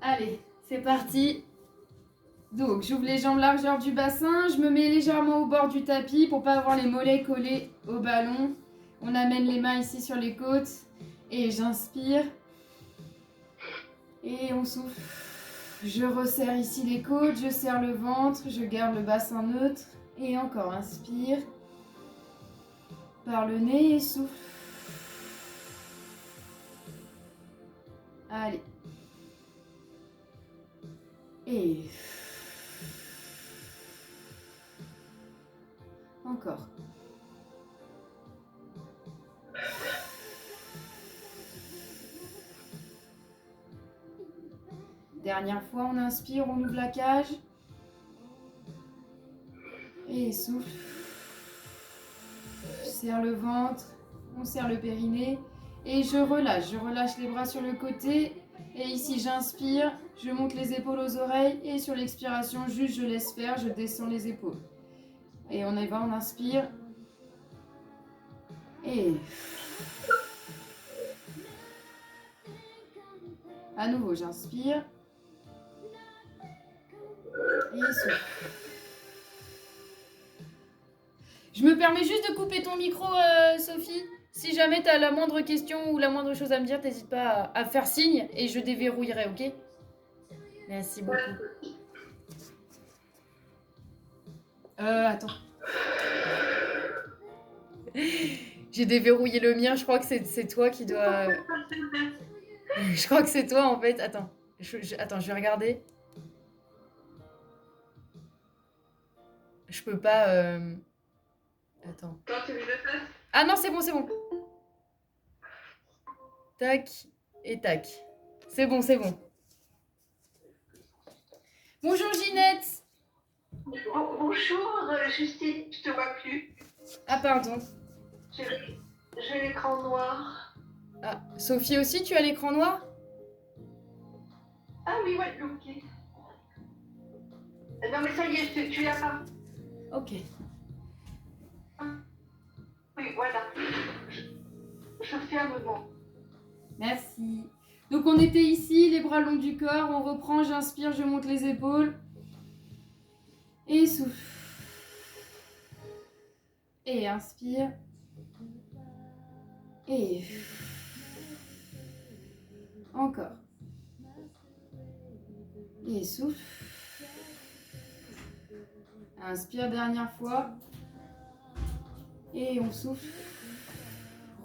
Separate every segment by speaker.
Speaker 1: Allez, c'est parti. Donc, j'ouvre les jambes largeur du bassin, je me mets légèrement au bord du tapis pour pas avoir les mollets collés au ballon. On amène les mains ici sur les côtes et j'inspire. Et on souffle. Je resserre ici les côtes, je serre le ventre, je garde le bassin neutre. Et encore, inspire. Par le nez et souffle. Allez. Et... encore. Dernière fois, on inspire, on ouvre la cage. Et souffle. Je serre le ventre, on serre le périnée. Et je relâche les bras sur le côté. Et ici, j'inspire, je monte les épaules aux oreilles. Et sur l'expiration, juste je laisse faire, je descends les épaules. Et on y va, on inspire. Et... à nouveau, j'inspire. Et souffle. Je me permets juste de couper ton micro, Sophie. Si jamais tu as la moindre question ou la moindre chose à me dire, n'hésite pas à faire signe et je déverrouillerai, ok? Merci beaucoup. Attends. J'ai déverrouillé le mien, je crois que c'est toi qui dois... Je crois que c'est toi en fait. Attends, attends, je vais regarder. Je peux pas... Attends. Ah non, c'est bon, c'est bon. Tac et tac. C'est bon, c'est bon. Bonjour Ginette.
Speaker 2: Bonjour Justine, je te vois plus.
Speaker 1: Ah pardon.
Speaker 2: J'ai l'écran noir.
Speaker 1: Ah, Sophie aussi, tu as l'écran noir?
Speaker 2: Ah oui, ouais, ok. Non mais ça y est, tu l'as pas.
Speaker 1: Ok.
Speaker 2: Oui, voilà. Je ferme mon.
Speaker 1: Merci. Donc on était ici, les bras longs du corps, on reprend, j'inspire, je monte les épaules. Et souffle. Et inspire. Et... encore. Et souffle. Inspire, dernière fois. Et on souffle.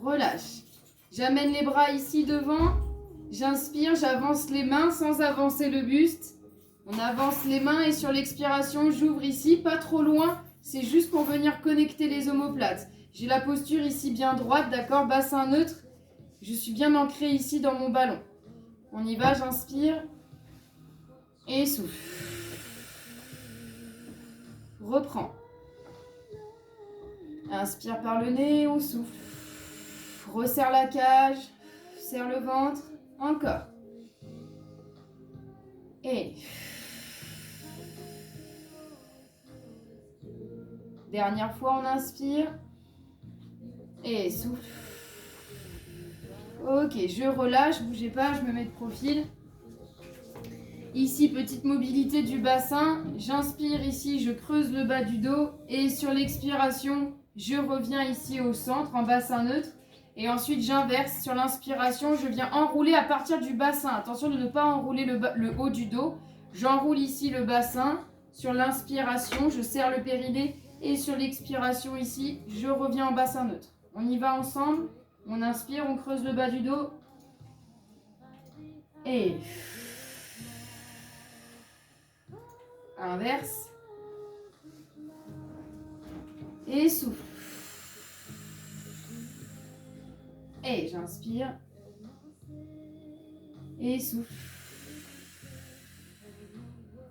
Speaker 1: Relâche. J'amène les bras ici devant. J'inspire, j'avance les mains sans avancer le buste. On avance les mains et sur l'expiration, j'ouvre ici, pas trop loin. C'est juste pour venir connecter les omoplates. J'ai la posture ici bien droite, d'accord, bassin neutre. Je suis bien ancrée ici dans mon ballon. On y va, j'inspire. Et souffle. Reprends. Inspire par le nez, on souffle. Resserre la cage. Serre le ventre. Encore. Et... dernière fois, on inspire. Et souffle. Ok, je relâche, bougez pas, je me mets de profil. Ici, petite mobilité du bassin. J'inspire ici, je creuse le bas du dos. Et sur l'expiration, je reviens ici au centre, en bassin neutre. Et ensuite, j'inverse. Sur l'inspiration, je viens enrouler à partir du bassin. Attention de ne pas enrouler le haut du dos. J'enroule ici le bassin. Sur l'inspiration, je serre le périnée. Et sur l'expiration ici, je reviens en bassin neutre. On y va ensemble. On inspire, on creuse le bas du dos. Et... inverse. Et souffle. Et j'inspire. Et souffle.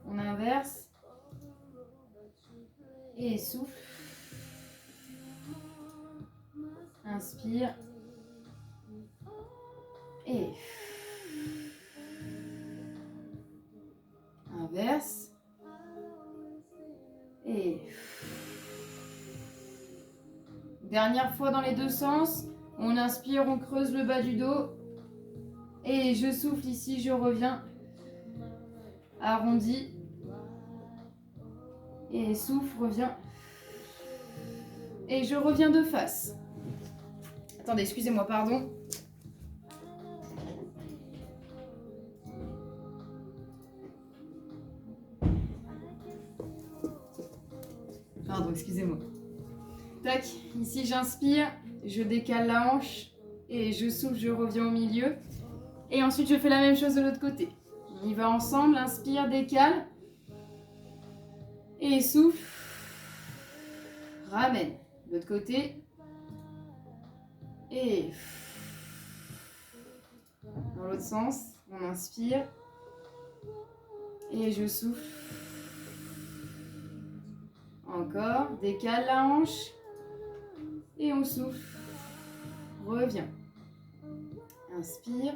Speaker 1: On inverse. Et souffle. Inspire. Et inverse. Et dernière fois dans les deux sens. On inspire, on creuse le bas du dos. Et je souffle ici, je reviens. Arrondi. Et souffle, reviens. Et je reviens de face. Attendez, excusez-moi, pardon. Pardon, excusez-moi. Tac, ici j'inspire, je décale la hanche et je souffle, je reviens au milieu. Et ensuite je fais la même chose de l'autre côté. On y va ensemble, inspire, décale. Et souffle. Ramène. L'autre côté. Et dans l'autre sens, on inspire. Et je souffle. Encore, décale la hanche. Et on souffle. Reviens. Inspire.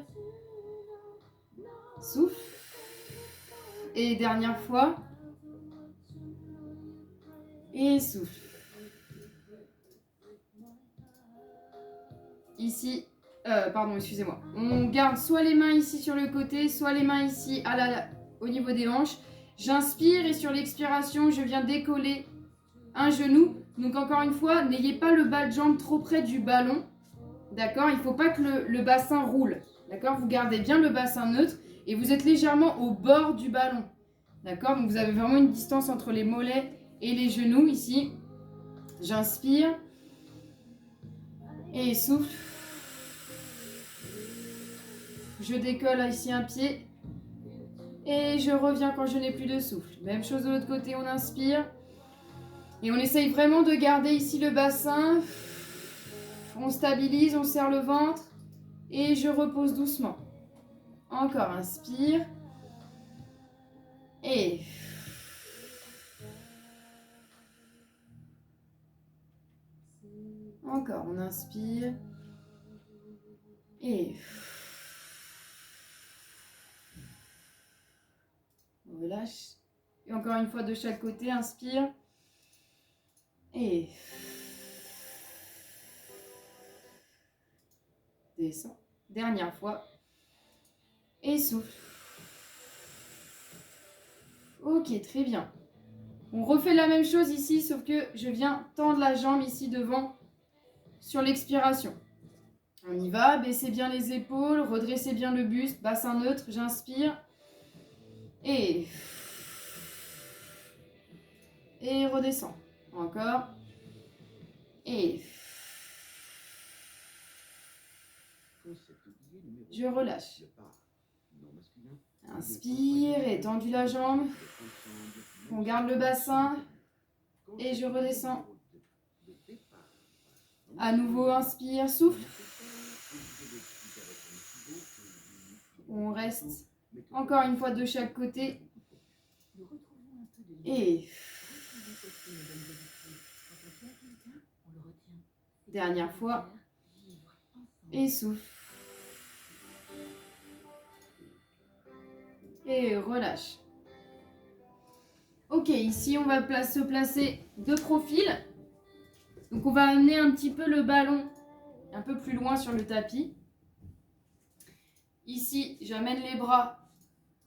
Speaker 1: Souffle. Et dernière fois. Et souffle. Ici, pardon, excusez-moi. On garde soit les mains ici sur le côté, soit les mains ici au niveau des hanches. J'inspire et sur l'expiration, je viens décoller un genou. Donc encore une fois, n'ayez pas le bas de jambe trop près du ballon. D'accord? Il ne faut pas que le bassin roule. D'accord? Vous gardez bien le bassin neutre et vous êtes légèrement au bord du ballon. D'accord? Donc vous avez vraiment une distance entre les mollets et les genoux ici. J'inspire. Et souffle. Je décolle ici un pied. Et je reviens quand je n'ai plus de souffle. Même chose de l'autre côté, on inspire. Et on essaye vraiment de garder ici le bassin. On stabilise, on serre le ventre. Et je repose doucement. Encore, inspire. Et... encore, on inspire. Et... on relâche. Et encore une fois de chaque côté, inspire. Et... descend. Dernière fois. Et souffle. Ok, très bien. On refait la même chose ici, sauf que je viens tendre la jambe ici devant sur l'expiration. On y va, baissez bien les épaules, redressez bien le buste, bassin neutre, j'inspire. Et redescend. Encore. Et je relâche. Inspire, étendu la jambe. On garde le bassin. Et je redescends. À nouveau, inspire, souffle. On reste encore une fois de chaque côté. Et dernière fois. Et souffle. Et relâche. Ok, ici on va se placer de profil. Donc on va amener un petit peu le ballon un peu plus loin sur le tapis. Ici, j'amène les bras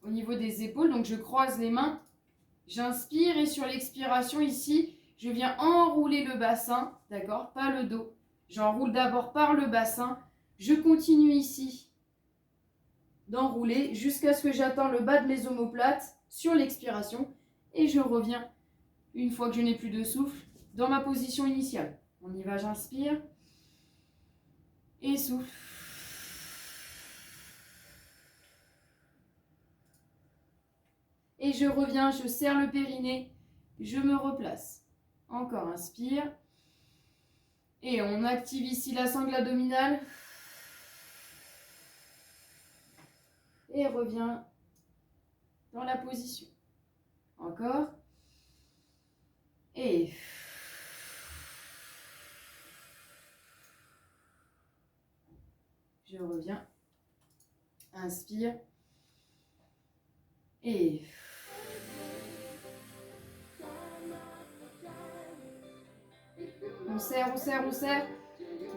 Speaker 1: au niveau des épaules, donc je croise les mains. J'inspire et sur l'expiration ici, je viens enrouler le bassin, d'accord? Pas le dos. J'enroule d'abord par le bassin. Je continue ici d'enrouler jusqu'à ce que j'atteins le bas de mes omoplates sur l'expiration. Et je reviens, une fois que je n'ai plus de souffle, dans ma position initiale. On y va, j'inspire. Et souffle. Et je reviens, je serre le périnée, je me replace. Encore, inspire. Et on active ici la sangle abdominale. Et revient dans la position. Encore. Et... je reviens. Inspire. Et... on serre, on serre, on serre.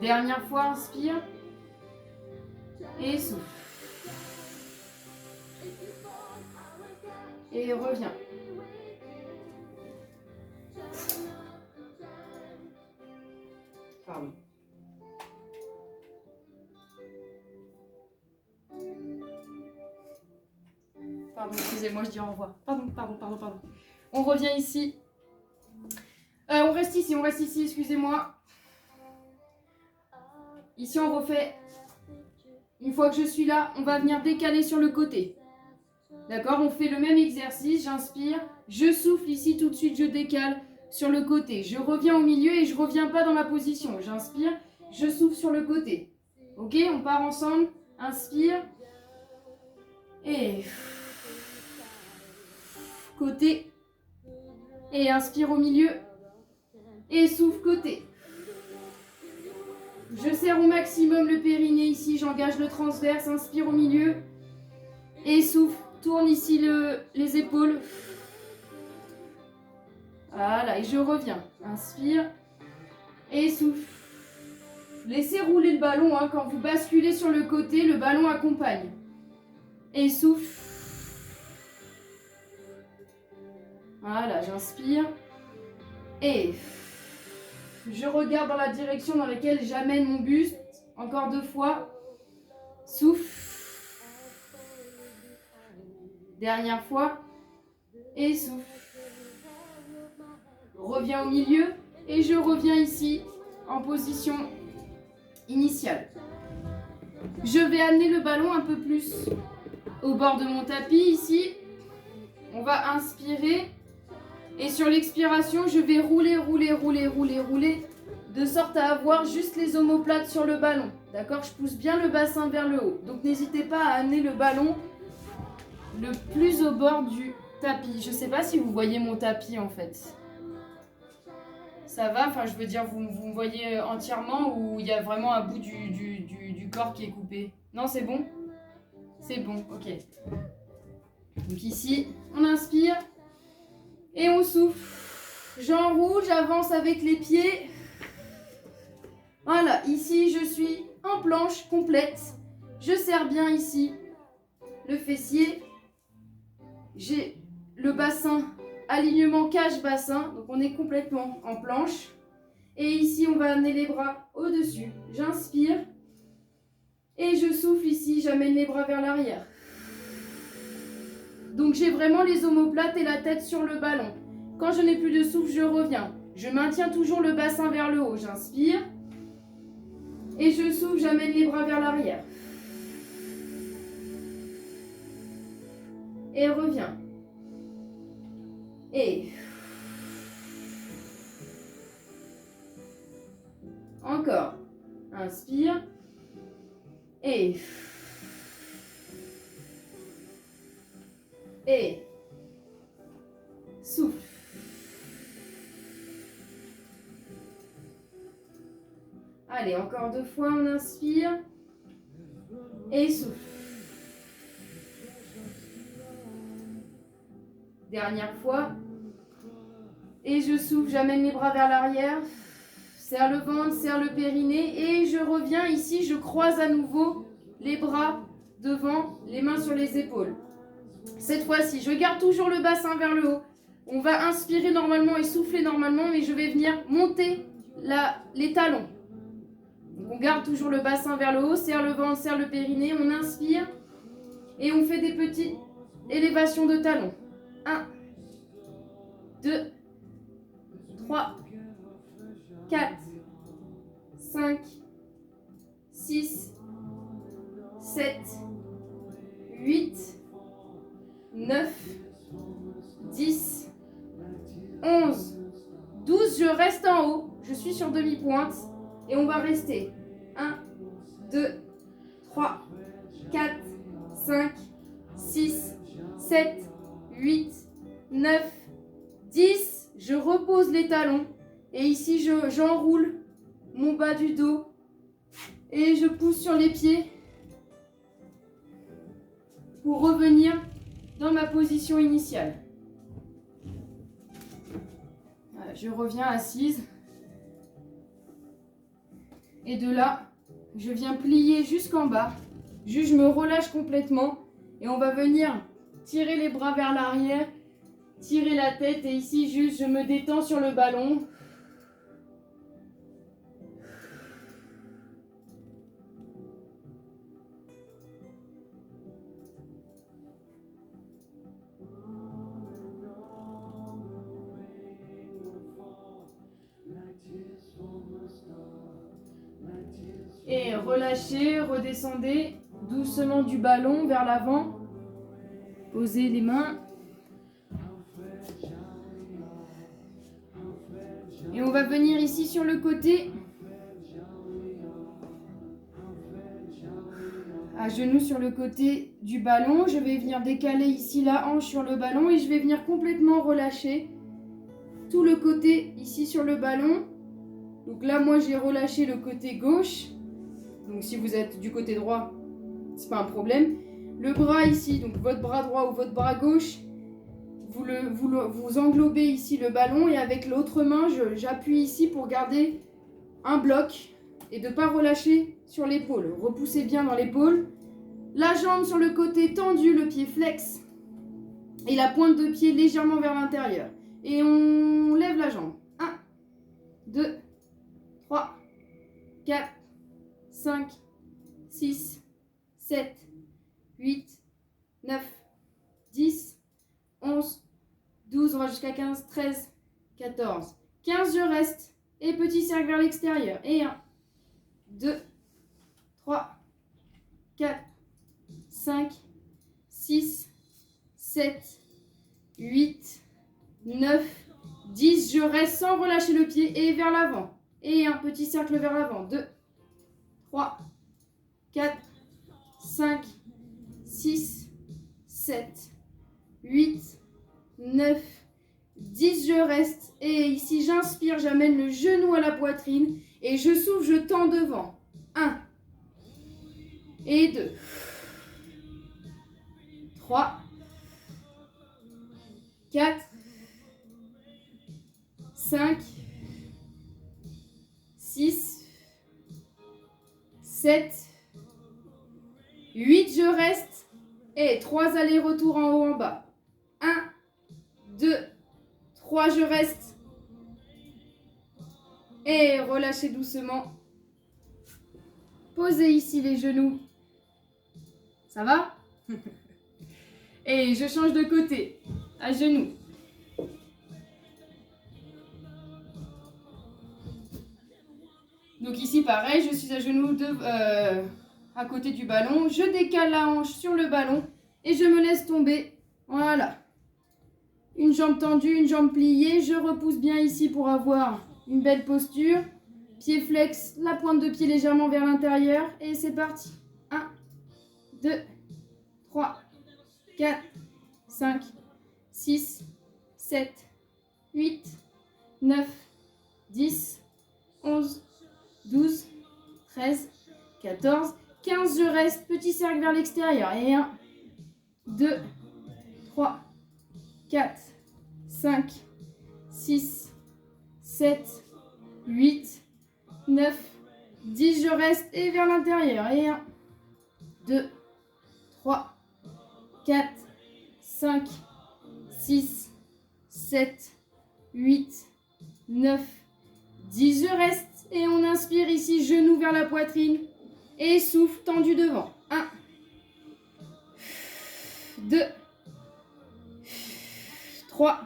Speaker 1: Dernière fois, inspire. Et souffle. Et reviens. Pardon. Pardon, excusez-moi, je dis au revoir. Pardon. On revient ici. On reste ici, excusez-moi. Ici, on refait. Une fois que je suis là, on va venir décaler sur le côté. D'accord? On fait le même exercice. J'inspire, je souffle ici, tout de suite, je décale sur le côté. Je reviens au milieu et je ne reviens pas dans ma position. J'inspire, je souffle sur le côté. Ok? On part ensemble. Inspire. Et... côté. Et inspire au milieu. Et souffle côté. Je serre au maximum le périnée ici, j'engage le transverse, inspire au milieu. Et souffle, tourne ici les épaules. Voilà, et je reviens. Inspire. Et souffle. Laissez rouler le ballon, hein. Quand vous basculez sur le côté, le ballon accompagne. Et souffle. Voilà, j'inspire. Et je regarde dans la direction dans laquelle j'amène mon buste. Encore 2 fois. Souffle. Dernière fois. Et souffle. Reviens au milieu. Et je reviens ici en position initiale. Je vais amener le ballon un peu plus au bord de mon tapis ici. On va inspirer. Et sur l'expiration, je vais rouler, de sorte à avoir juste les omoplates sur le ballon. D'accord? Je pousse bien le bassin vers le haut. Donc n'hésitez pas à amener le ballon le plus au bord du tapis. Je ne sais pas si vous voyez mon tapis en fait. Ça va? Enfin, je veux dire, vous me voyez entièrement ou il y a vraiment un bout du corps qui est coupé? Non, c'est bon? C'est bon, ok. Donc ici, on inspire. Et on souffle. J'enroule, j'avance avec les pieds. Voilà, ici je suis en planche complète. Je serre bien ici le fessier. J'ai le bassin, alignement cage-bassin. Donc on est complètement en planche. Et ici on va amener les bras au-dessus. J'inspire. Et je souffle ici, j'amène les bras vers l'arrière. Donc j'ai vraiment les omoplates et la tête sur le ballon. Quand je n'ai plus de souffle, je reviens. Je maintiens toujours le bassin vers le haut. J'inspire. Et je souffle, j'amène les bras vers l'arrière. Et reviens. Et... encore. Inspire. Et... et souffle. Allez, encore 2 fois, on inspire et souffle. Dernière fois. Et je souffle, j'amène les bras vers l'arrière. Serre le ventre, serre le périnée et je reviens ici, je croise à nouveau les bras devant, les mains sur les épaules. Cette fois-ci, je garde toujours le bassin vers le haut. On va inspirer normalement et souffler normalement, mais je vais venir monter les talons. Donc on garde toujours le bassin vers le haut, serre le ventre, serre le périnée, on inspire et on fait des petites élévations de talons. 1, 2, 3, 4, 5, 6, 7, 8, 9, 10, 11, 12, je reste en haut, je suis sur demi-pointe et on va rester 1, 2, 3, 4, 5, 6, 7, 8, 9, 10, je repose les talons et ici j'enroule mon bas du dos et je pousse sur les pieds pour revenir dans ma position initiale. Voilà, je reviens assise. Et de là, je viens plier jusqu'en bas. Juste, je me relâche complètement. Et on va venir tirez les bras vers l'arrière, tirez la tête et ici juste je me détends sur le ballon. Et relâchez, redescendez doucement du ballon vers l'avant. Posez les mains. Et on va venir ici sur le côté. À genoux sur le côté du ballon. Je vais venir décaler ici la hanche sur le ballon et je vais venir complètement relâcher tout le côté ici sur le ballon. Donc là, moi, j'ai relâché le côté gauche. Donc si vous êtes du côté droit, c'est pas un problème. Le bras ici, donc votre bras droit ou votre bras gauche, vous englobez ici le ballon et avec l'autre main, j'appuie ici pour garder un bloc et de ne pas relâcher sur l'épaule. Repoussez bien dans l'épaule. La jambe sur le côté tendue, le pied flex et la pointe de pied légèrement vers l'intérieur. Et on lève la jambe. 1, 2, 3, 4, 5, 6, 7, 8, 9, 10, 11, 12, on va jusqu'à 15, 13, 14, 15, je reste. Et petit cercle vers l'extérieur. Et 1, 2, 3, 4, 5, 6, 7, 8, 9, 10. Je reste sans relâcher le pied et vers l'avant. Et un petit cercle vers l'avant. 2, 3, 4, 5, 6, 7, 8, 9, 10. Je reste. Et ici, j'inspire, j'amène le genou à la poitrine. Et je souffle, je tends devant. 1 et 2. 3, 4, 5, 6, 7, 8, je reste. Et 3 allers-retours en haut, en bas. 1, 2, 3, je reste. Et relâchez doucement. Posez ici les genoux. Ça va? Et je change de côté. À genoux. Donc ici pareil, je suis à genoux à côté du ballon. Je décale la hanche sur le ballon et je me laisse tomber. Voilà. Une jambe tendue, une jambe pliée. Je repousse bien ici pour avoir une belle posture. Pied flex, la pointe de pied légèrement vers l'intérieur. Et c'est parti. 1, 2, 3, 4, 5, 6, 7, 8, 9, 10, 11, 12, 13, 14, 15. Je reste. Petit cercle vers l'extérieur. Et 1, 2, 3, 4, 5, 6, 7, 8, 9, 10. Je reste. Et vers l'intérieur. Et 1, 2, 3, 4, 5, 6, 7, 8, 9, 10. Je reste. Et on inspire ici, genou vers la poitrine. Et souffle tendu devant. 1, 2, 3,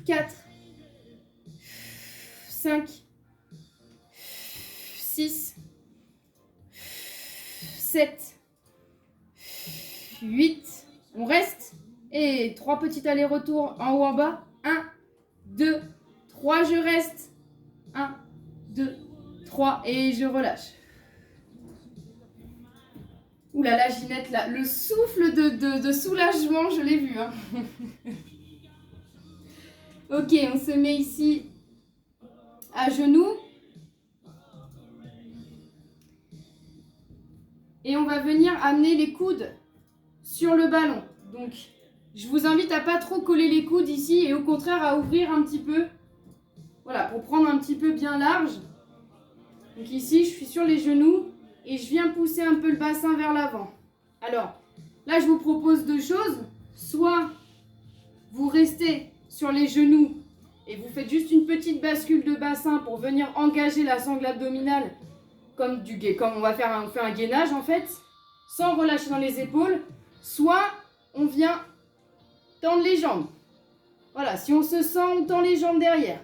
Speaker 1: 4, 5, 6, 7, 8. On reste. Et 3 petits allers-retours en haut en bas. 1, 2, 3. Je reste. 1, 2, 3. Et je relâche. Ouh là là, Ginette, là, le souffle de soulagement, je l'ai vu. Hein. Ok, on se met ici à genoux. Et on va venir amener les coudes sur le ballon. Donc, je vous invite à pas trop coller les coudes ici et au contraire à ouvrir un petit peu. Voilà, pour prendre un petit peu bien large. Donc ici, je suis sur les genoux et je viens pousser un peu le bassin vers l'avant. Alors, Là, je vous propose deux choses. Soit vous restez sur les genoux et vous faites juste une petite bascule de bassin pour venir engager la sangle abdominale comme on va faire on fait un gainage en fait, sans relâcher dans les épaules. Soit on vient tendre les jambes. Voilà, si on se sent, on tend les jambes derrière.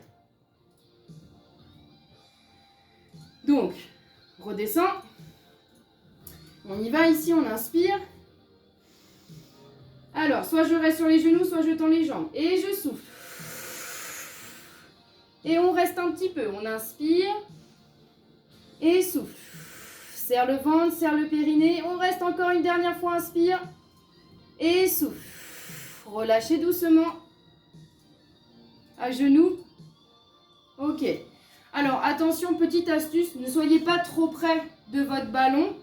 Speaker 1: Donc, redescend. On y va ici, on inspire. Alors, soit je reste sur les genoux, soit je tends les jambes. Et je souffle. Et on reste un petit peu. On inspire. Et souffle. Serre le ventre, serre le périnée. On reste encore une dernière fois. Inspire. Et souffle. Relâchez doucement. À genoux. Ok. Alors, attention, petite astuce. Ne soyez pas trop près de votre ballon.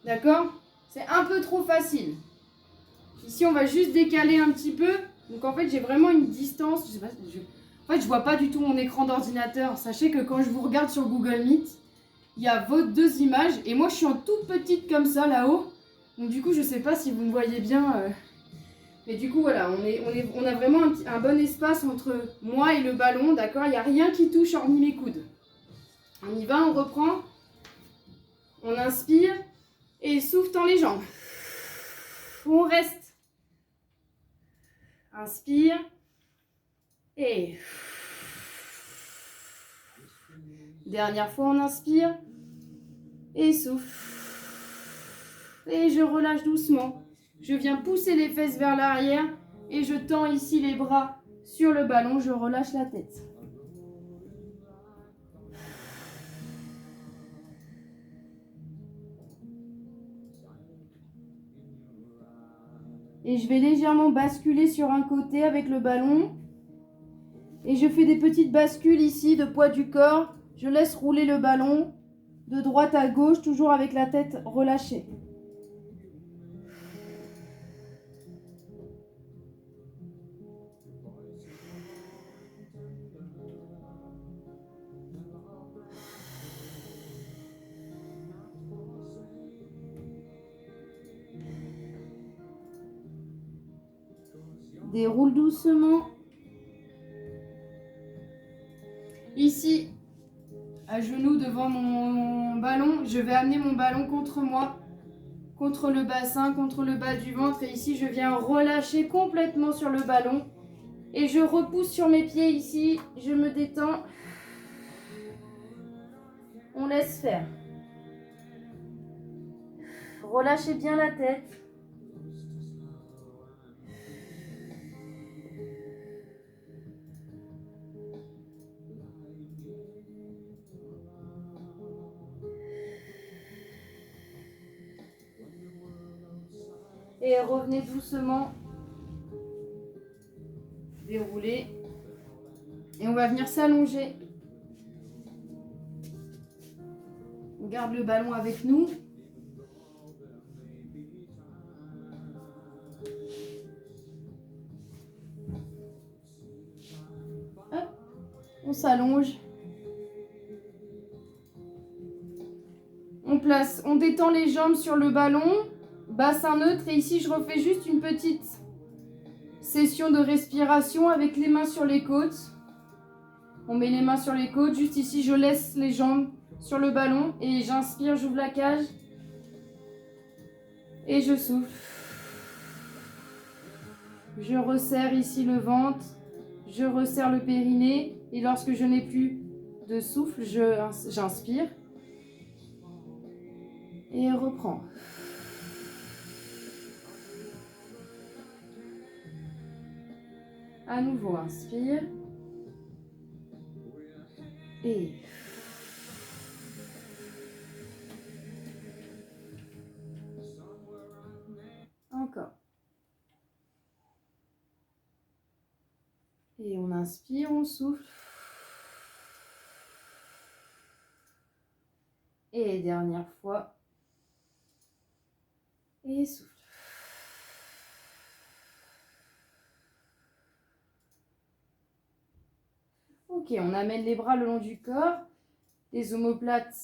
Speaker 1: D'accord ? C'est un peu trop facile. Ici, on va juste décaler un petit peu. Donc, en fait, j'ai vraiment une distance. Je sais pas, en fait, je vois pas du tout mon écran d'ordinateur. Sachez que quand je vous regarde sur Google Meet, il y a vos deux images. Et moi, je suis en toute petite comme ça, là-haut. Donc, du coup, je sais pas si vous me voyez bien. Mais du coup, voilà, on a vraiment un bon espace entre moi et le ballon. D'accord ? Il n'y a rien qui touche hormis mes coudes. On y va, on reprend. On inspire. Et souffle dans les jambes. On reste. Inspire. Et dernière fois, on inspire. Et souffle. Et je relâche doucement. Je viens pousser les fesses vers l'arrière. Et je tends ici les bras sur le ballon. Je relâche la tête. Et je vais légèrement basculer sur un côté avec le ballon. Et je fais des petites bascules ici de poids du corps. Je laisse rouler le ballon de droite à gauche, toujours avec la tête relâchée. Déroule doucement. Ici, à genoux devant mon ballon, je vais amener mon ballon contre moi, contre le bassin, contre le bas du ventre. Et ici, je viens relâcher complètement sur le ballon. Et je repousse sur mes pieds ici. Je me détends. On laisse faire. Relâchez bien la tête. Et revenez doucement. Dérouler. Et on va venir s'allonger. On garde le ballon avec nous. Hop. On s'allonge. On détend les jambes sur le ballon. Bassin neutre. Et ici, je refais juste une petite session de respiration avec les mains sur les côtes. On met les mains sur les côtes. Juste ici, je laisse les jambes sur le ballon. Et j'inspire, j'ouvre la cage. Et je souffle. Je resserre ici le ventre. Je resserre le périnée. Et lorsque je n'ai plus de souffle, j'inspire. Et reprends. À nouveau, inspire. Et encore. Et on inspire, on souffle. Et dernière fois. Et souffle. Ok, on amène les bras le long du corps. Les omoplates,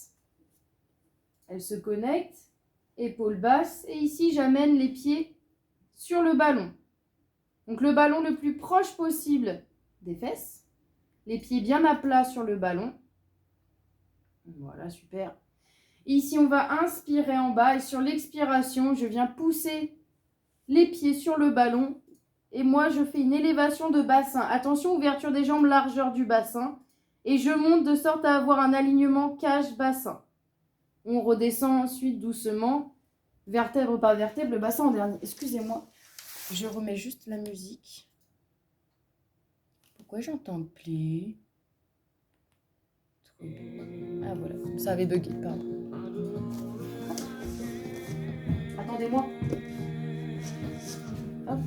Speaker 1: elles se connectent. épaules basses. Et ici, j'amène les pieds sur le ballon. Donc le ballon le plus proche possible des fesses. Les pieds bien à plat sur le ballon. Voilà, super. Ici, on va inspirer en bas et sur l'expiration, je viens pousser les pieds sur le ballon. Et moi, je fais une élévation de bassin. Attention, ouverture des jambes, largeur du bassin. Et je monte de sorte à avoir un alignement cage-bassin. On redescend ensuite doucement, vertèbre par vertèbre, le bassin en dernier. Excusez-moi, je remets juste la musique. Pourquoi j'entends plus? Ah voilà, ça avait bugué, pardon. Attendez-moi. Hop.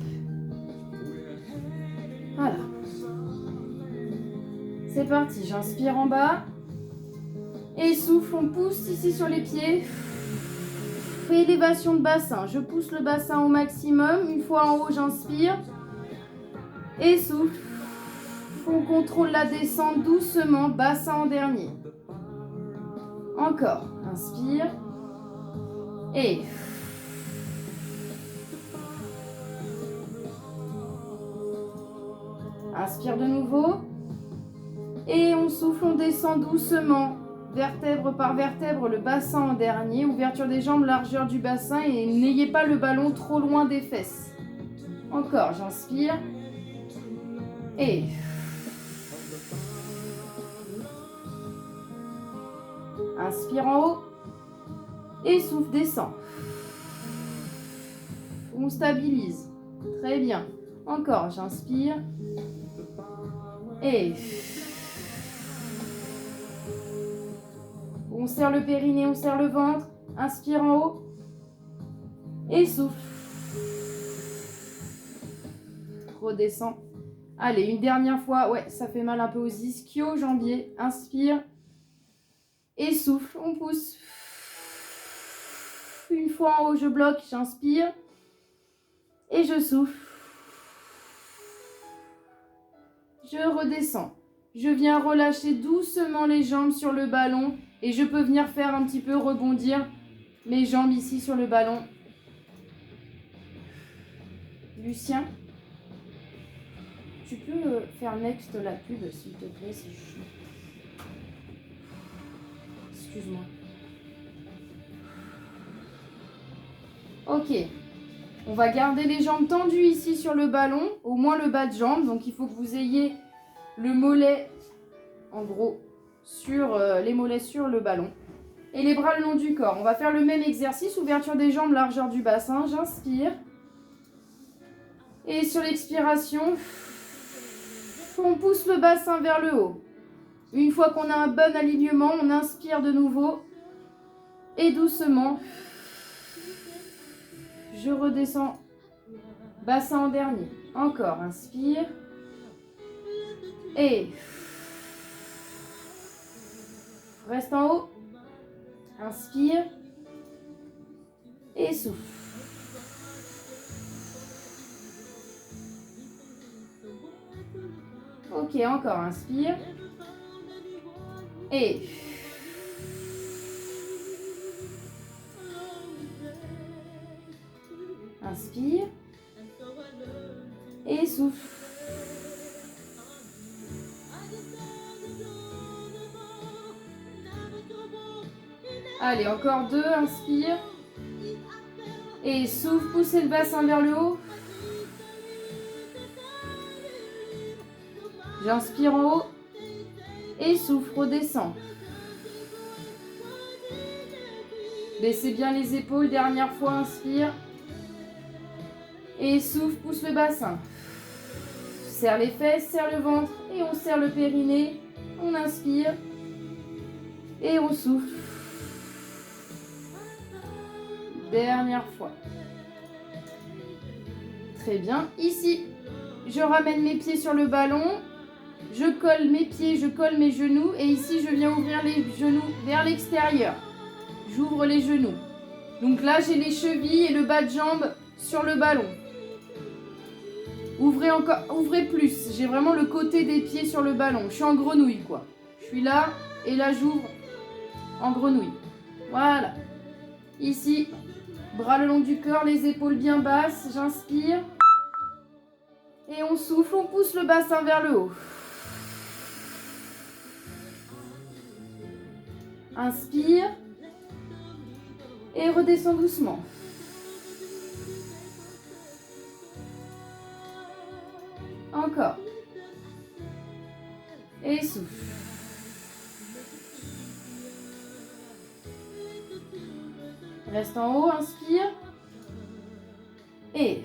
Speaker 1: Voilà. C'est parti, j'inspire en bas. Et souffle, on pousse ici sur les pieds. Élévation de bassin. Je pousse le bassin au maximum. Une fois en haut, j'inspire. Et souffle. On contrôle la descente doucement. Bassin en dernier. Encore. Inspire. Et... Inspire de nouveau. Et on souffle, on descend doucement. Vertèbre par vertèbre, le bassin en dernier. Ouverture des jambes, largeur du bassin. Et n'ayez pas le ballon trop loin des fesses. Encore, j'inspire. Et... Inspire en haut. Et souffle, descend. On stabilise. Très bien. Encore, j'inspire. Et... On serre le périnée, on serre le ventre. Inspire en haut. Et souffle. Redescend. Allez, une dernière fois. Ouais, ça fait mal un peu aux ischios, jambiers. Inspire. Et souffle. On pousse. Une fois en haut, je bloque. J'inspire. Et je souffle. Je redescends. Je viens relâcher doucement les jambes sur le ballon. Et je peux venir faire un petit peu rebondir mes jambes ici sur le ballon. Lucien, tu peux faire next la pub, s'il te plaît, c'est chiant. Excuse-moi. Ok. On va garder les jambes tendues ici sur le ballon, au moins le bas de jambe. Donc il faut que vous ayez le mollet, en gros, sur les mollets sur le ballon. Et les bras le long du corps. On va faire le même exercice, ouverture des jambes, largeur du bassin. J'inspire. Et sur l'expiration, on pousse le bassin vers le haut. Une fois qu'on a un bon alignement, on inspire de nouveau. Et doucement, je redescends. Bassin en dernier. Encore, inspire. Et... Reste en haut. Inspire. Et souffle. Ok, encore, inspire. Et... Inspire. Et souffle. Allez, encore deux, inspire. Et souffle, poussez le bassin vers le haut. J'inspire en haut. Et souffle, redescend. Baissez bien les épaules, dernière fois, inspire. Et souffle, pousse le bassin. Serre les fesses, serre le ventre. Et on serre le périnée. On inspire. Et on souffle. Dernière fois. Très bien. Ici, je ramène mes pieds sur le ballon. Je colle mes pieds, je colle mes genoux. Et ici, je viens ouvrir les genoux vers l'extérieur. J'ouvre les genoux. Donc là, j'ai les chevilles et le bas de jambe sur le ballon. Ouvrez encore, ouvrez plus. J'ai vraiment le côté des pieds sur le ballon. Je suis en grenouille, quoi. Je suis là et là, j'ouvre en grenouille. Voilà. Ici, Bras le long du corps, les épaules bien basses. J'inspire. Et on souffle, on pousse le bassin vers le haut. Inspire. Et redescends doucement. Encore. Et souffle. Reste en haut, inspire. Et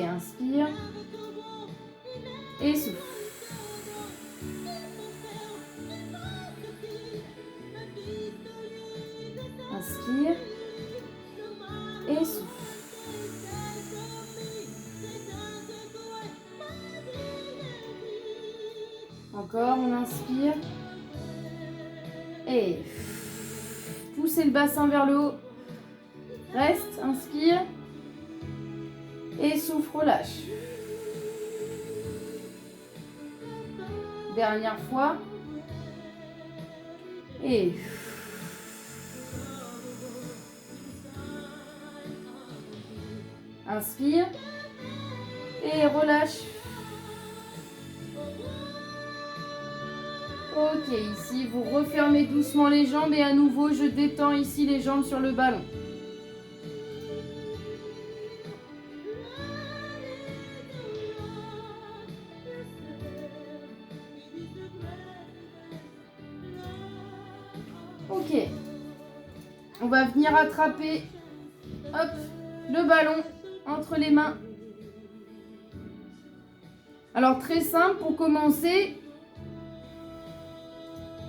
Speaker 1: inspire. Et souffle. Inspire. Et souffle. Encore, on inspire. Et poussez le bassin vers le haut. Reste, inspire. Et souffle, relâche. Dernière fois. Et inspire. Et relâche. Ok, ici, vous refermez doucement les jambes et à nouveau, je détends ici les jambes sur le ballon. Ok. On va venir attraper, hop, le ballon entre les mains. Alors, très simple, pour commencer,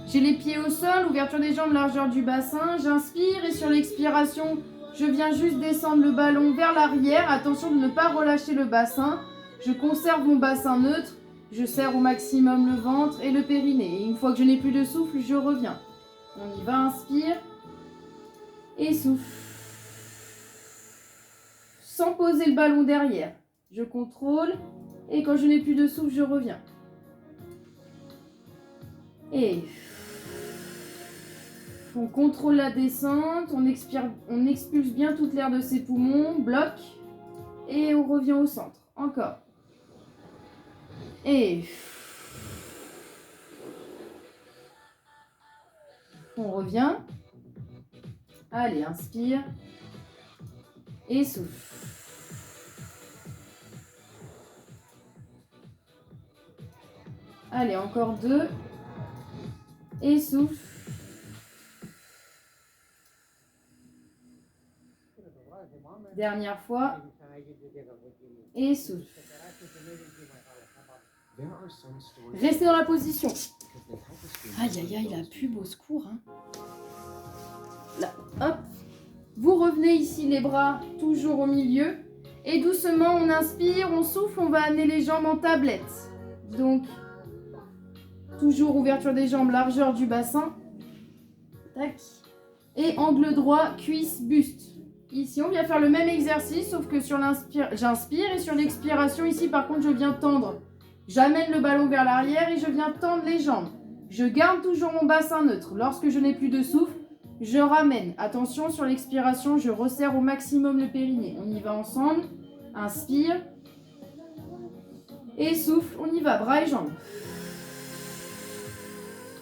Speaker 1: j'ai les pieds au sol, ouverture des jambes, largeur du bassin. J'inspire et sur l'expiration, je viens juste descendre le ballon vers l'arrière. Attention de ne pas relâcher le bassin. Je conserve mon bassin neutre. Je serre au maximum le ventre et le périnée. Et une fois que je n'ai plus de souffle, je reviens. On y va, inspire. Et souffle. Sans poser le ballon derrière. Je contrôle. Et quand je n'ai plus de souffle, je reviens. Et on contrôle la descente, on expulse bien toute l'air de ses poumons, bloc, et on revient au centre. Encore. Et on revient. Allez, inspire. Et souffle. Allez, encore 2. Et souffle. Dernière fois. Et souffle. Restez dans la position. Aïe, aïe, aïe, la pub, au secours. Hein. Là, hop. Vous revenez ici, les bras toujours au milieu. Et doucement, on inspire, on souffle, on va amener les jambes en tablette. Donc, toujours ouverture des jambes, largeur du bassin. Tac. Et angle droit, cuisse, buste. Ici, on vient faire le même exercice, sauf que sur l'inspire, j'inspire et sur l'expiration, ici, par contre, je viens tendre. J'amène le ballon vers l'arrière et je viens tendre les jambes. Je garde toujours mon bassin neutre. Lorsque je n'ai plus de souffle, je ramène. Attention, sur l'expiration, je resserre au maximum le périnée. On y va ensemble. Inspire. Et souffle. On y va, bras et jambes.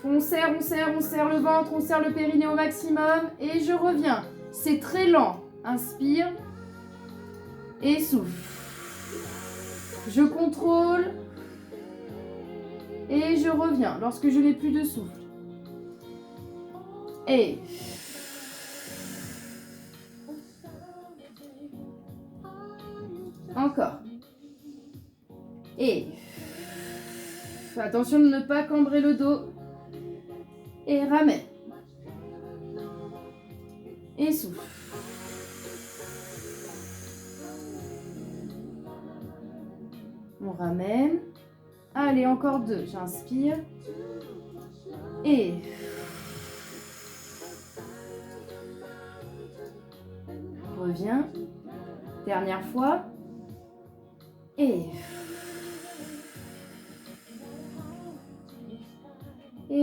Speaker 1: On serre le ventre, on serre le périnée au maximum. Et je reviens. C'est très lent. Inspire. Et souffle. Je contrôle. Et je reviens lorsque je n'ai plus de souffle. Et encore. Et attention de ne pas cambrer le dos. Et ramène. Et souffle. On ramène. Allez, encore 2. J'inspire. Et reviens. Dernière fois. Et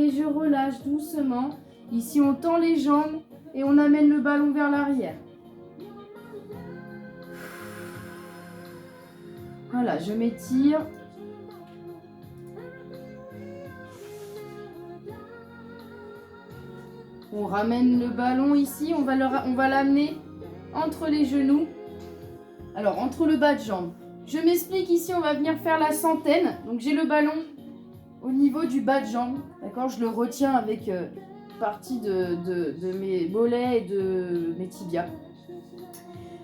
Speaker 1: et je relâche doucement. Ici, on tend les jambes et on amène le ballon vers l'arrière. Voilà, je m'étire. On ramène le ballon ici, on va l'amener entre les genoux. Alors, entre le bas de jambe. Je m'explique ici, on va venir faire la centaine. Donc, j'ai le ballon au niveau du bas de jambe. D'accord, je le retiens avec une partie de mes mollets et de mes tibias.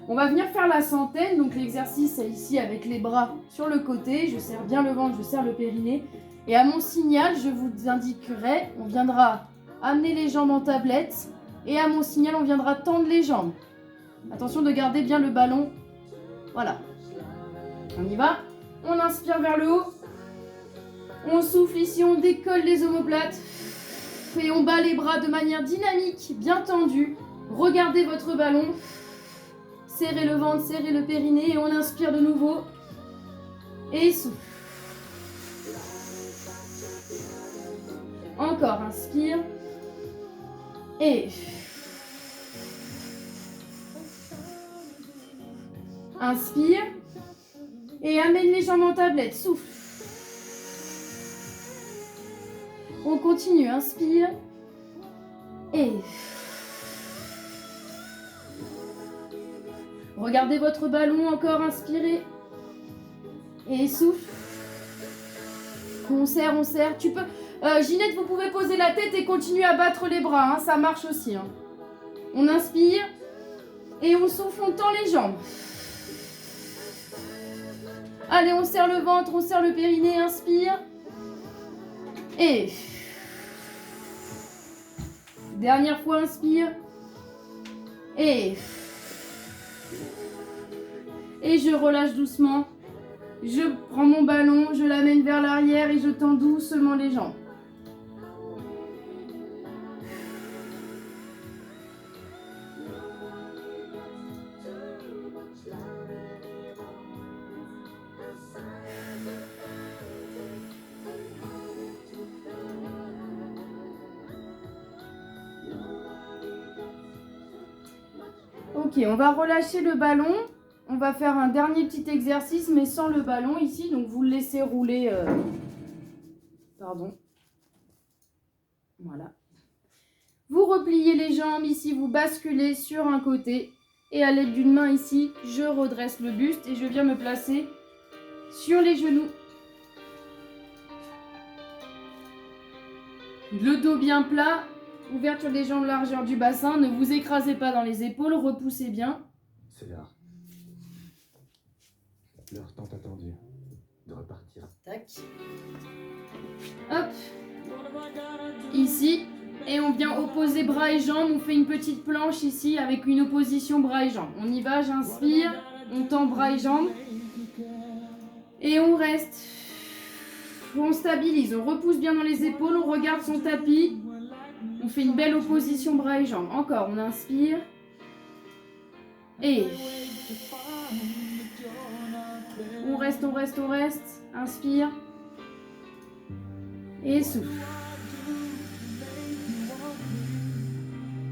Speaker 1: On va venir faire la centaine. Donc, l'exercice est ici avec les bras sur le côté. Je serre bien le ventre, je serre le périnée. Et à mon signal, je vous indiquerai, on viendra amener les jambes en tablette. Et à mon signal, on viendra tendre les jambes. Attention de garder bien le ballon. Voilà. On y va. On inspire vers le haut. On souffle ici, on décolle les omoplates. Et on bat les bras de manière dynamique, bien tendue. Regardez votre ballon. Serrez le ventre, serrez le périnée. Et on inspire de nouveau. Et souffle. Encore, inspire. Et inspire. Et amène les jambes en tablette. Souffle. On continue. Inspire. Et regardez votre ballon. Encore. Inspirez. Et souffle. On serre, on serre. Tu peux... Ginette, vous pouvez poser la tête et continuer à battre les bras. Hein, ça marche aussi. Hein. On inspire. Et on souffle, on tend les jambes. Allez, on serre le ventre, on serre le périnée. Inspire. Et... dernière fois, inspire. Et je relâche doucement. Je prends mon ballon, je l'amène vers l'arrière et je tends doucement les jambes. Ok, on va relâcher le ballon. On va faire un dernier petit exercice, mais sans le ballon ici. Donc, vous le laissez rouler. Pardon. Voilà. Vous repliez les jambes ici, vous basculez sur un côté. Et à l'aide d'une main ici, je redresse le buste et je viens me placer sur les genoux. Le dos bien plat. Ouverture des jambes, largeur du bassin. Ne vous écrasez pas dans les épaules. Repoussez bien.
Speaker 3: C'est l'heure. L'heure tant attendue de repartir.
Speaker 1: Tac. Hop. Ici. Et on vient opposer bras et jambes. On fait une petite planche ici avec une opposition bras et jambes. On y va, j'inspire. On tend bras et jambes. Et on reste. On stabilise. On repousse bien dans les épaules. On regarde son tapis. On fait une belle opposition bras et jambes. Encore, on inspire. Et on reste, on reste, on reste. Inspire. Et souffle.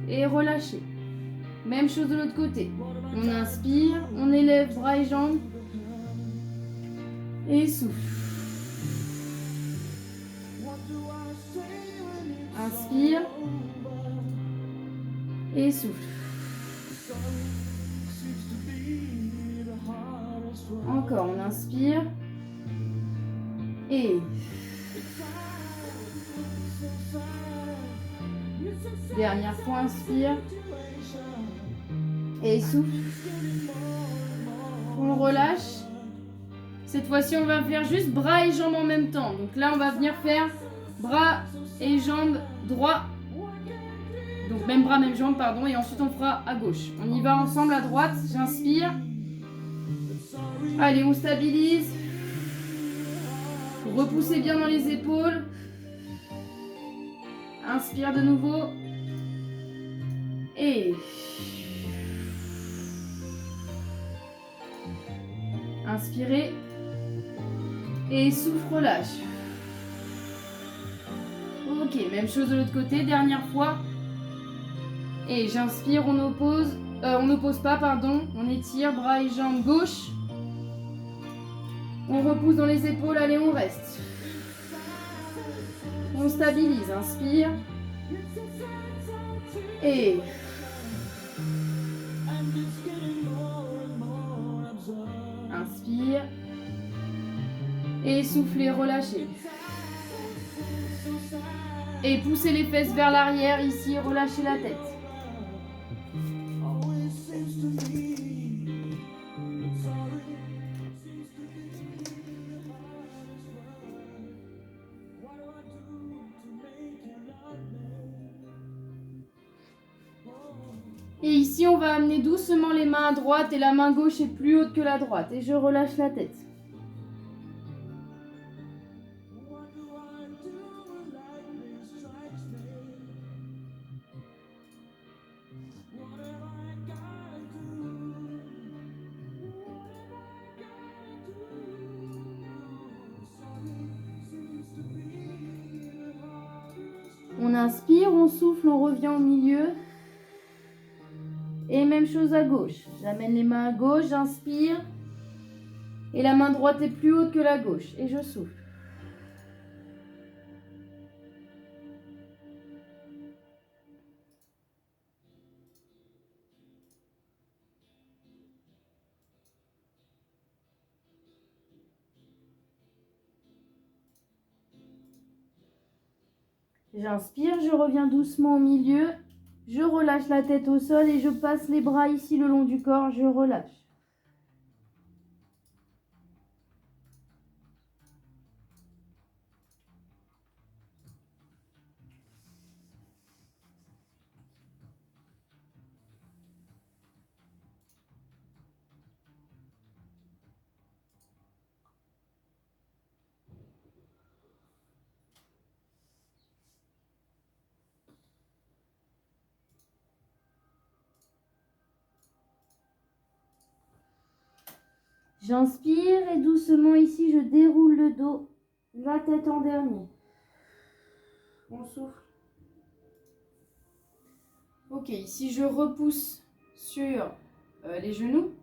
Speaker 1: Et relâchez. Même chose de l'autre côté. On inspire, on élève bras et jambes. Et souffle. Inspire. Et souffle. Encore, on inspire. Et dernière fois, inspire. Et souffle. On relâche. Cette fois-ci, on va faire juste bras et jambes en même temps. Donc là, on va venir faire bras et jambes droit. Donc même bras, même jambes, pardon. Et ensuite, on fera à gauche. On y va ensemble à droite. J'inspire. Allez, on stabilise. Repoussez bien dans les épaules. Inspire de nouveau. Et inspirez. Et souffle, relâche. Ok, Ok, même chose de l'autre côté, dernière fois. Et j'inspire, on n'oppose pas, pardon. On étire, bras et jambes gauche. On repousse dans les épaules, allez, on reste. On stabilise, inspire. Et... inspire. Et soufflez, relâchez. Et poussez les fesses vers l'arrière, ici, relâchez la tête. Et ici, on va amener doucement les mains à droite et la main gauche est plus haute que la droite. Et je relâche la tête. On inspire, on souffle, on revient au milieu. Et même chose à gauche. J'amène les mains à gauche, j'inspire. Et la main droite est plus haute que la gauche. Et je souffle. J'inspire, je reviens doucement au milieu. Je relâche la tête au sol et je passe les bras ici le long du corps. Je relâche. J'inspire et doucement ici, je déroule le dos, la tête en dernier. On souffle. Ok, ici je repousse sur les genoux.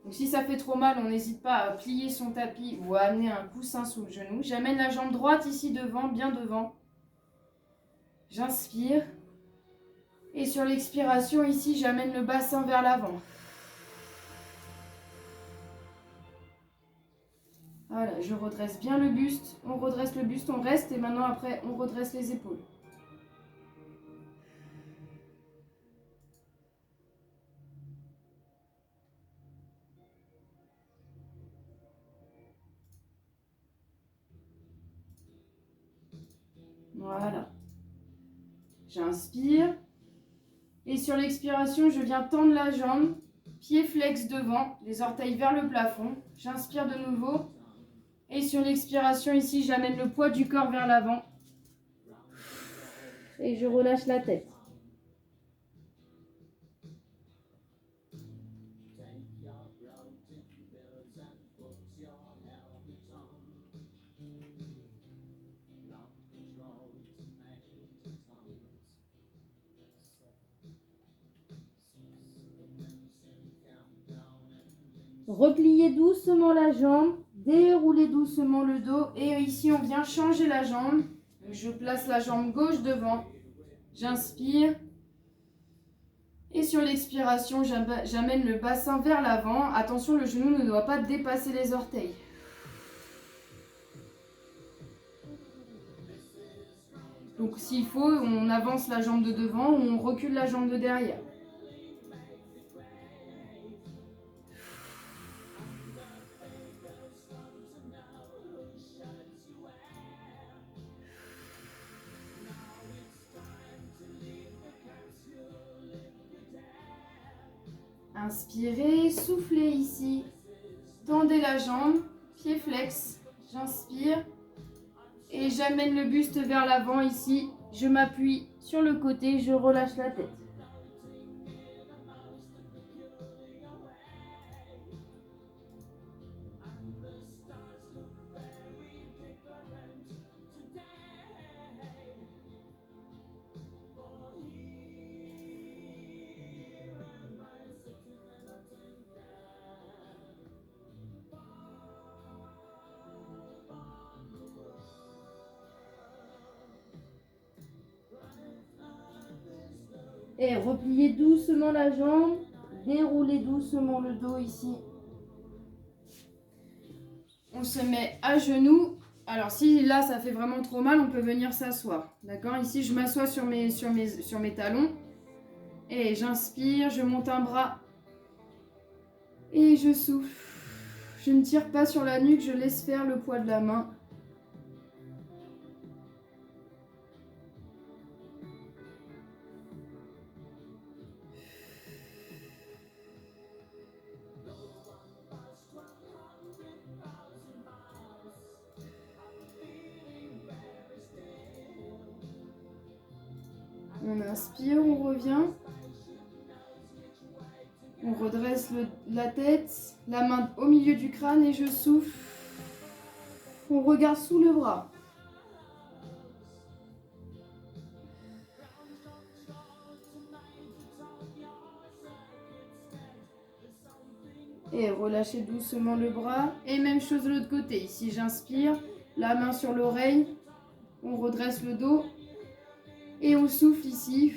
Speaker 1: Donc si ça fait trop mal, on n'hésite pas à plier son tapis ou à amener un coussin sous le genou. J'amène la jambe droite ici devant, bien devant. J'inspire. Et sur l'expiration ici, j'amène le bassin vers l'avant. Voilà, je redresse bien le buste. On redresse le buste, on reste. Et maintenant après, on redresse les épaules. Voilà. J'inspire. Et sur l'expiration, je viens tendre la jambe. Pied flex devant, les orteils vers le plafond. J'inspire de nouveau. Et sur l'expiration ici, j'amène le poids du corps vers l'avant. Et je relâche la tête. Repliez doucement la jambe, déroulez doucement le dos et ici on vient changer la jambe. Je place la jambe gauche devant, j'inspire et sur l'expiration j'amène le bassin vers l'avant. Attention, le genou ne doit pas dépasser les orteils. Donc s'il faut, on avance la jambe de devant ou on recule la jambe de derrière. Inspirez, soufflez ici. Tendez la jambe, pied flex. J'inspire. Et j'amène le buste vers l'avant ici. Je m'appuie sur le côté, je relâche la tête. Et repliez doucement la jambe. Déroulez doucement le dos ici. On se met à genoux. Alors si là ça fait vraiment trop mal, on peut venir s'asseoir. D'accord? Ici je m'assois sur mes talons. Et j'inspire, je monte un bras. Et je souffle. Je ne tire pas sur la nuque, je laisse faire le poids de la main. On inspire, on revient. On redresse la tête, la main au milieu du crâne et je souffle. On regarde sous le bras. Et relâchez doucement le bras. Et même chose de l'autre côté. Ici, j'inspire, la main sur l'oreille. On redresse le dos. Et on souffle ici.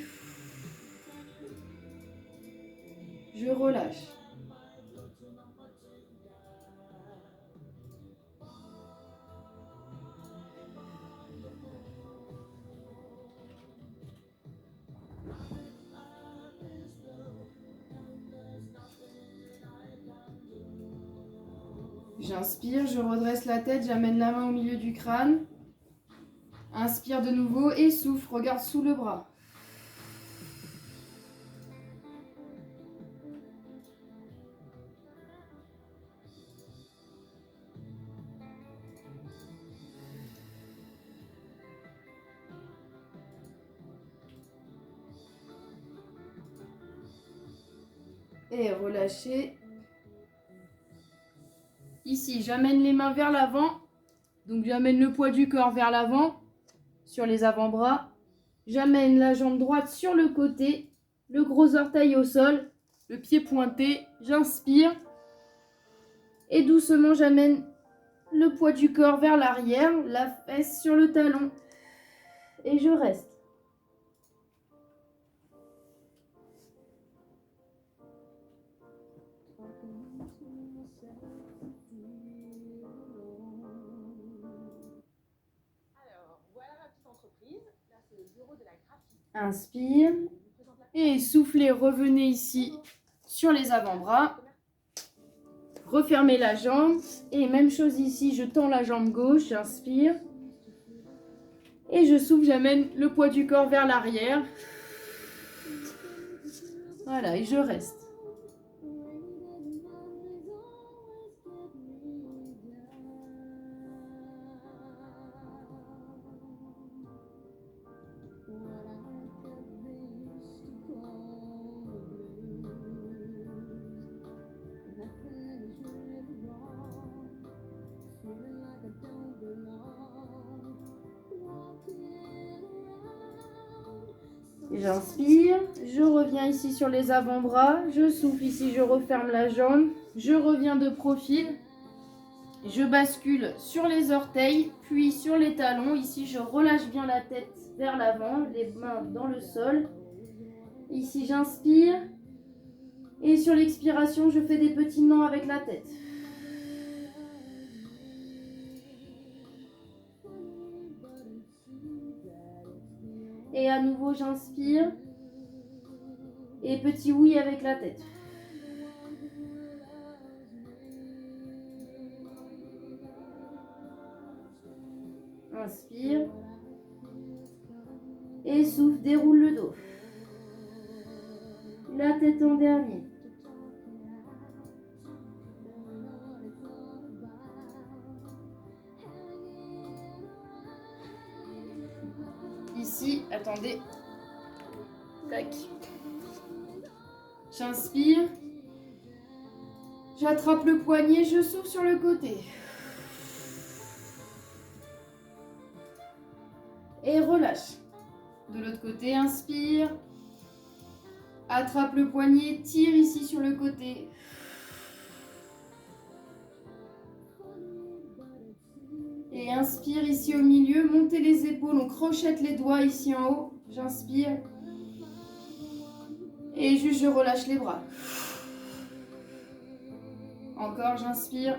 Speaker 1: Je relâche. J'inspire, je redresse la tête, j'amène la main au milieu du crâne. Inspire de nouveau et souffle, regarde sous le bras. Et relâchez. Ici, j'amène les mains vers l'avant. Donc j'amène le poids du corps vers l'avant, sur les avant-bras. J'amène la jambe droite sur le côté, le gros orteil au sol, le pied pointé. J'inspire. Et doucement, j'amène le poids du corps vers l'arrière, la fesse sur le talon. Et je reste. Inspire et soufflez, revenez ici sur les avant-bras. Refermez la jambe et même chose ici, je tends la jambe gauche, j'inspire. Et je souffle, j'amène le poids du corps vers l'arrière. Voilà, et je reste. J'inspire, je reviens ici sur les avant-bras, je souffle ici, je referme la jambe, je reviens de profil, je bascule sur les orteils, puis sur les talons. Ici, je relâche bien la tête vers l'avant, les mains dans le sol. Ici, j'inspire et sur l'expiration, je fais des petits nœuds avec la tête. Et à nouveau, j'inspire. Et petit oui avec la tête. Inspire. Et souffle, déroule le dos. La tête en dernier. Ici, attendez. Tac. J'inspire. J'attrape le poignet, je souffle sur le côté. Et relâche. De l'autre côté, inspire. Attrape le poignet, tire ici sur le côté. Et inspire ici au milieu, montez les épaules, on crochette les doigts ici en haut. J'inspire. Et juste je relâche les bras. Encore, j'inspire.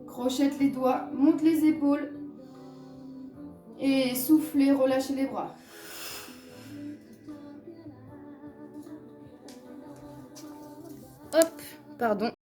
Speaker 1: Crochette les doigts, monte les épaules. Et soufflez, relâchez les bras. Hop, pardon.